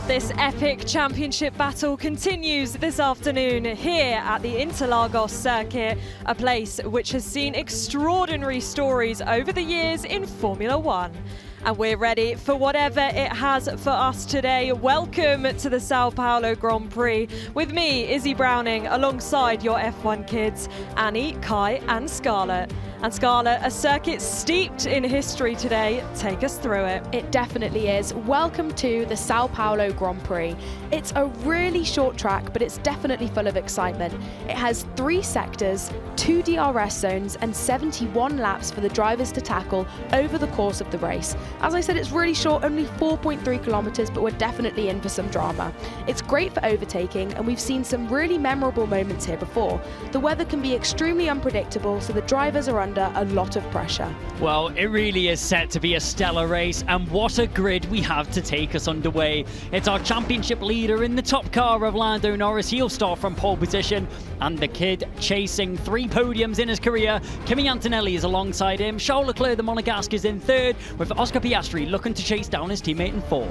This epic championship battle continues this afternoon here at the Interlagos circuit, a place which has seen extraordinary stories over the years in Formula One. And we're ready for whatever it has for us today. Welcome to the Sao Paulo Grand Prix. With me, Izzy Browning, alongside your F1 kids, Annie, Kai and Scarlett. And Scarlett, a circuit steeped in history today. Take us through it. It definitely is. Welcome to the Sao Paulo Grand Prix. It's a really short track, but it's definitely full of excitement. It has 3 sectors, 2 DRS zones, and 71 laps for the drivers to tackle over the course of the race. As I said, it's really short, only 4.3 kilometers, but we're definitely in for some drama. It's great for overtaking, and we've seen some really memorable moments here before. The weather can be extremely unpredictable, so the drivers are under a lot of pressure. Well, it really is set to be a stellar race, and what a grid we have to take us underway. It's our championship leader in the top car of Lando Norris. He'll start from pole position, and the kid chasing 3 podiums in his career. Kimi Antonelli is alongside him. Charles Leclerc, the Monegasque, is in 3rd, with Oscar Piastri looking to chase down his teammate in 4th.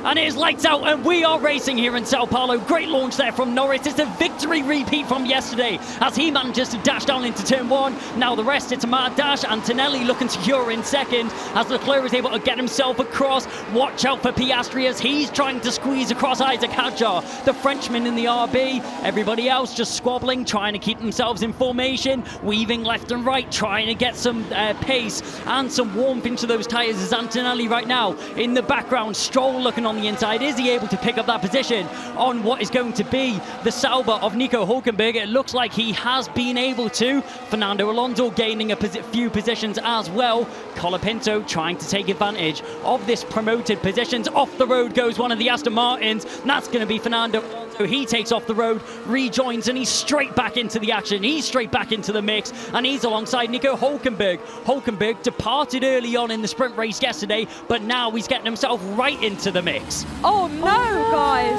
And it is lights out, and we are racing here in Sao Paulo. Great launch there from Norris. It's a victory repeat from yesterday as he manages to dash down into turn 1. Now the rest, it's a mad dash. Antonelli looking secure in 2nd as Leclerc is able to get himself across. Watch out for Piastri as he's trying to squeeze across Isaac Hadjar, the Frenchman in the RB. Everybody else just squabbling, trying to keep themselves in formation, weaving left and right, trying to get some pace and some warmth into those tyres. As Antonelli right now in the background, Stroll looking on the inside. Is he able to pick up that position on what is going to be the Sauber of Nico Hülkenberg? It looks like he has been able to. Fernando Alonso gaining a few positions as well. Colapinto trying to take advantage of this promoted positions. Off the road goes one of the Aston Martins. That's going to be Fernando Alonso. He takes off the road, rejoins, and he's straight back into the action. He's straight back into the mix, and he's alongside Nico Hülkenberg. Hülkenberg departed early on in the sprint race yesterday, but now he's getting himself right into the mix. Oh no, guys!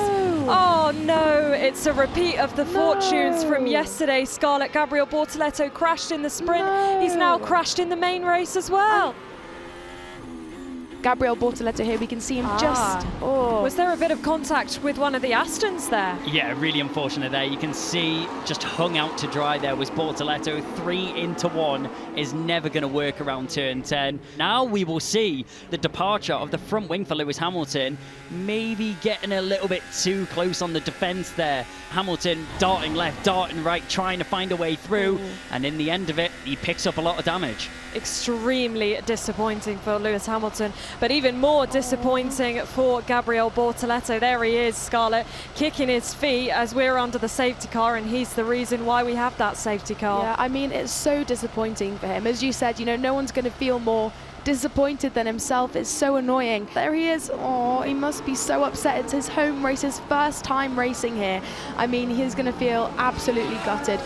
Oh no, it's a repeat of the fortunes from yesterday. Scarlett, Gabriel Bortoleto crashed in the sprint. He's now crashed in the main race as well. Gabriel Bortoleto here, we can see him just... Oh. Was there a bit of contact with one of the Astons there? Yeah, really unfortunate there. You can see just hung out to dry there was Bortoleto. 3 into 1 is never going to work around turn 10. Now we will see the departure of the front wing for Lewis Hamilton, maybe getting a little bit too close on the defense there. Hamilton darting left, darting right, trying to find a way through, and in the end of it, he picks up a lot of damage. Extremely disappointing for Lewis Hamilton, but even more disappointing for Gabriel Bortoleto. There he is, Scarlett, kicking his feet as we're under the safety car, and he's the reason why we have that safety car. Yeah, I mean, it's so disappointing for him. As you said, you know, no one's going to feel more disappointed than himself. It's so annoying. There he is. Oh, he must be so upset. It's his home race, his first time racing here. I mean, he's going to feel absolutely gutted.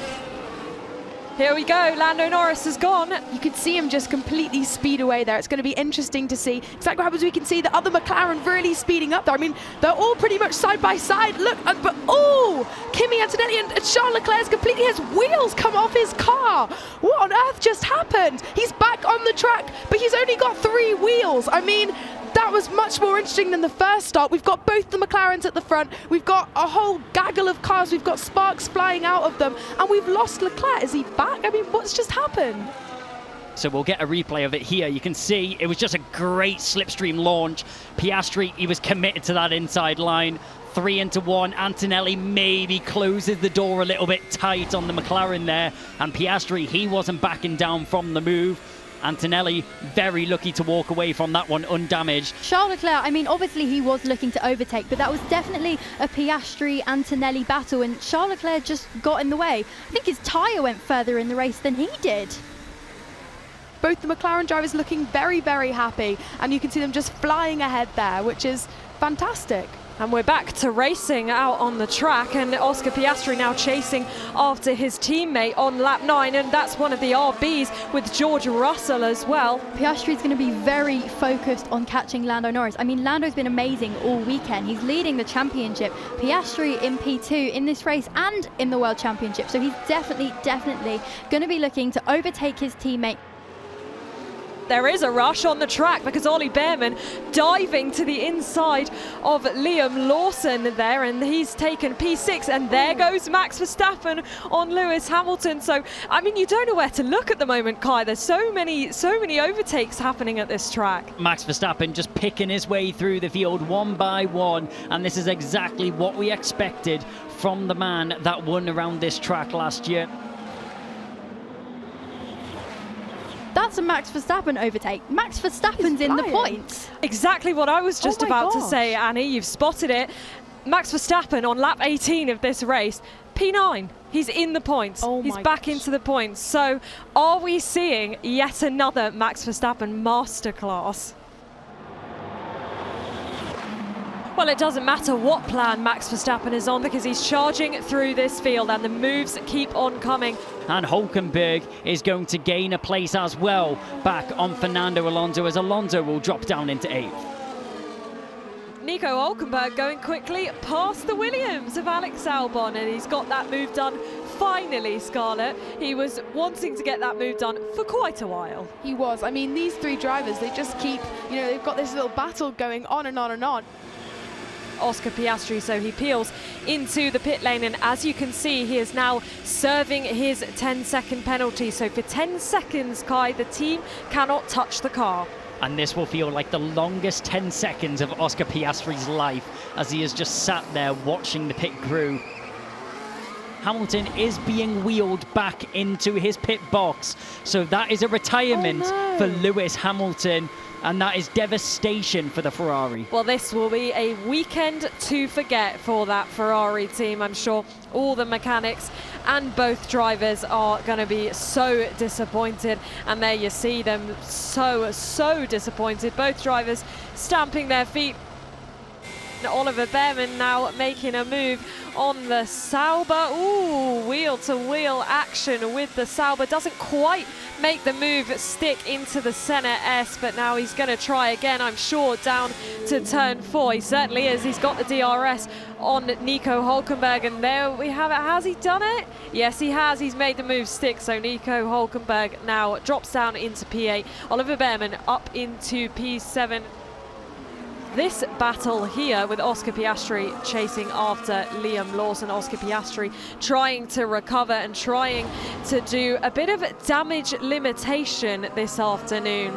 Here we go, Lando Norris has gone. You could see him just completely speed away there. It's going to be interesting to see exactly what happens. We can see the other McLaren really speeding up there. I mean, they're all pretty much side by side. Look, but oh, Kimi Antonelli and Charles Leclerc's completely, his wheels come off his car. What on earth just happened? He's back on the track, but he's only got 3 wheels. I mean, that was much more interesting than the first start. We've got both the McLarens at the front. We've got a whole gaggle of cars. We've got sparks flying out of them. And we've lost Leclerc. Is he back? I mean, what's just happened? So we'll get a replay of it here. You can see it was just a great slipstream launch. Piastri, he was committed to that inside line. 3 into 1. Antonelli maybe closes the door a little bit tight on the McLaren there. And Piastri, he wasn't backing down from the move. Antonelli very lucky to walk away from that one undamaged. Charles Leclerc, I mean, obviously he was looking to overtake, but that was definitely a Piastri-Antonelli battle, and Charles Leclerc just got in the way. I think his tyre went further in the race than he did. Both the McLaren drivers looking very, very happy, and you can see them just flying ahead there, which is fantastic. And we're back to racing out on the track, and Oscar Piastri now chasing after his teammate on lap 9, and that's one of the RBs with George Russell as well. Piastri is going to be very focused on catching Lando Norris. I mean, Lando's been amazing all weekend. He's leading the championship. Piastri in P2 in this race and in the World Championship, so he's definitely going to be looking to overtake his teammate. there is a rush on the track because Ollie Behrman diving to the inside of Liam Lawson there, and he's taken P6, and there goes Max Verstappen on Lewis Hamilton. So, I mean, you don't know where to look at the moment, Kai. There's so many overtakes happening at this track. Max Verstappen just picking his way through the field one by one, and this is exactly what we expected from the man that won around this track last year. That's a Max Verstappen overtake. Max Verstappen's in the points. Exactly what I was just about to say, Annie. You've spotted it. Max Verstappen on lap 18 of this race, P9. He's in the points. He's back into the points. So are we seeing yet another Max Verstappen masterclass? Well, it doesn't matter what plan Max Verstappen is on because he's charging through this field and the moves keep on coming. And Hulkenberg is going to gain a place as well back on Fernando Alonso, as Alonso will drop down into 8th. Nico Hulkenberg going quickly past the Williams of Alex Albon, and he's got that move done finally, Scarlett. He was wanting to get that move done for quite a while. He was. I mean, these three drivers, they just keep, they've got this little battle going on and on and on. Oscar Piastri, so he peels into the pit lane, and as you can see, he is now serving his 10-second penalty. So for 10 seconds, Kai, the team cannot touch the car. And this will feel like the longest 10 seconds of Oscar Piastri's life, as he has just sat there watching the pit crew. Hamilton is being wheeled back into his pit box, so that is a retirement for Lewis Hamilton, and that is devastation for the Ferrari. Well, this will be a weekend to forget for that Ferrari team. I'm sure all the mechanics and both drivers are going to be so disappointed, and there you see them, so disappointed. Both drivers stamping their feet. Oliver Behrman now making a move on the Sauber. Ooh, wheel-to-wheel action with the Sauber. Doesn't quite make the move stick into the Senna S, but now he's going to try again, I'm sure, down to turn 4. He certainly is. He's got the DRS on Nico Hulkenberg, and there we have it. Has he done it? Yes, he has. He's made the move stick, so Nico Hulkenberg now drops down into P8. Oliver Behrman up into P7. This battle here with Oscar Piastri chasing after Liam Lawson. Oscar Piastri trying to recover and trying to do a bit of damage limitation this afternoon.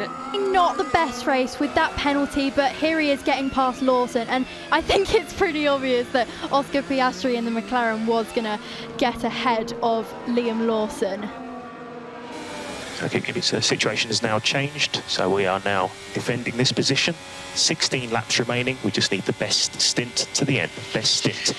Not the best race with that penalty, but here he is getting past Lawson, and I think it's pretty obvious that Oscar Piastri in the McLaren was going to get ahead of Liam Lawson. I think its situation has now changed, so we are now defending this position. 16 laps remaining, we just need the best stint to the end, best stint.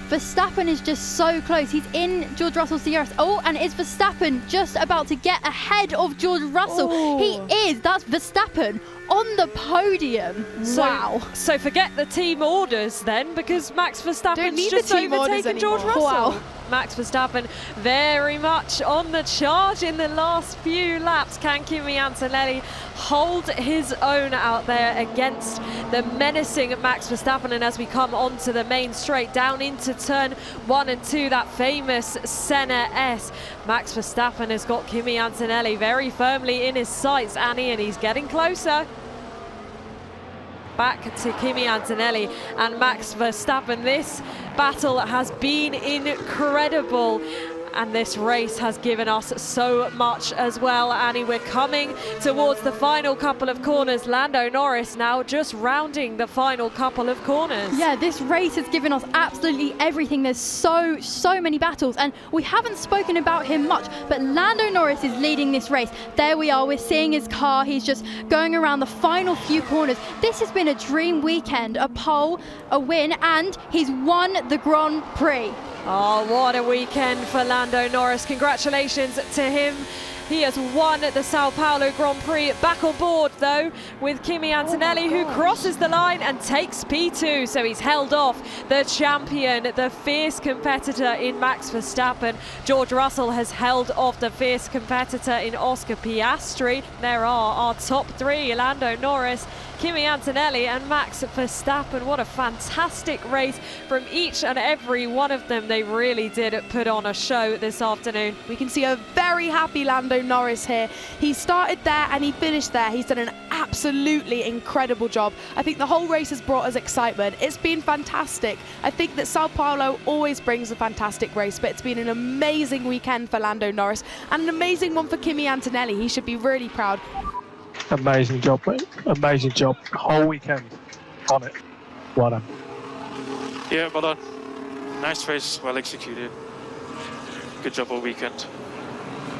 Verstappen is just so close. He's in George Russell's DRS. Oh, and is Verstappen just about to get ahead of George Russell? Oh. He is. That's Verstappen on the podium. Wow. So forget the team orders then, because Max Verstappen's just overtaken George Russell. Wow. Max Verstappen very much on the charge in the last few laps. Can Kimi Antonelli hold his own out there against the menacing Max Verstappen? And as we come onto the main straight down into turn 1 and 2, that famous Senna S, Max Verstappen has got Kimi Antonelli very firmly in his sights, Annie, and he's getting closer. Back to Kimi Antonelli and Max Verstappen. This battle has been incredible, and this race has given us so much as well. Annie, we're coming towards the final couple of corners. Lando Norris now just rounding the final couple of corners. Yeah, this race has given us absolutely everything. There's so many battles, and we haven't spoken about him much, but Lando Norris is leading this race. There we are, we're seeing his car. He's just going around the final few corners. This has been a dream weekend, a pole, a win, and he's won the Grand Prix. Oh, what a weekend for Lando Norris. Congratulations to him. He has won the Sao Paulo Grand Prix. Back on board, though, with Kimi Antonelli, who crosses the line and takes P2. So he's held off the champion, the fierce competitor in Max Verstappen. George Russell has held off the fierce competitor in Oscar Piastri. There are our top three: Lando Norris, Kimi Antonelli and Max Verstappen. What a fantastic race from each and every one of them. They really did put on a show this afternoon. We can see a very happy Lando Norris here. He started there and he finished there. He's done an absolutely incredible job. I think the whole race has brought us excitement. It's been fantastic. I think that Sao Paulo always brings a fantastic race, but it's been an amazing weekend for Lando Norris and an amazing one for Kimi Antonelli. He should be really proud. Amazing job, mate. Amazing job. Whole weekend on it. Well done. Yeah, well done. Nice race, well executed. Good job all weekend.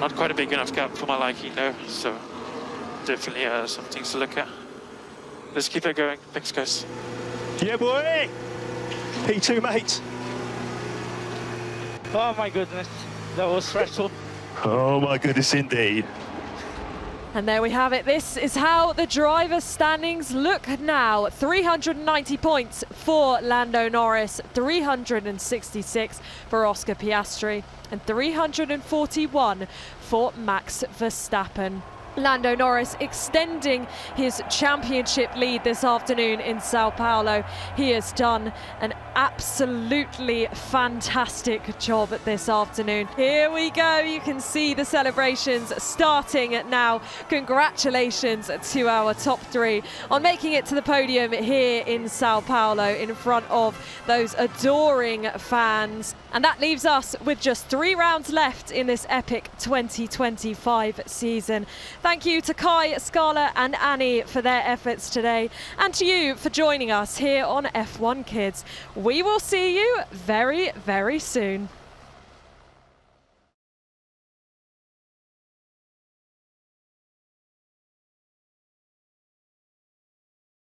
Not quite a big enough gap for my liking though, so definitely some things to look at. Let's keep it going. Thanks, guys. Yeah, boy! P2, mate. Oh my goodness, that was stressful. Oh my goodness, indeed. And there we have it. This is how the driver standings look now. 390 points for Lando Norris, 366 for Oscar Piastri, and 341 for Max Verstappen. Lando Norris extending his championship lead this afternoon in Sao Paulo. He has done an absolutely fantastic job this afternoon. Here we go. You can see the celebrations starting now. Congratulations to our top three on making it to the podium here in Sao Paulo in front of those adoring fans. And that leaves us with just 3 rounds left in this epic 2025 season. Thank you to Kai, Scala and Annie for their efforts today, and to you for joining us here on F1 Kids. We will see you very, very soon.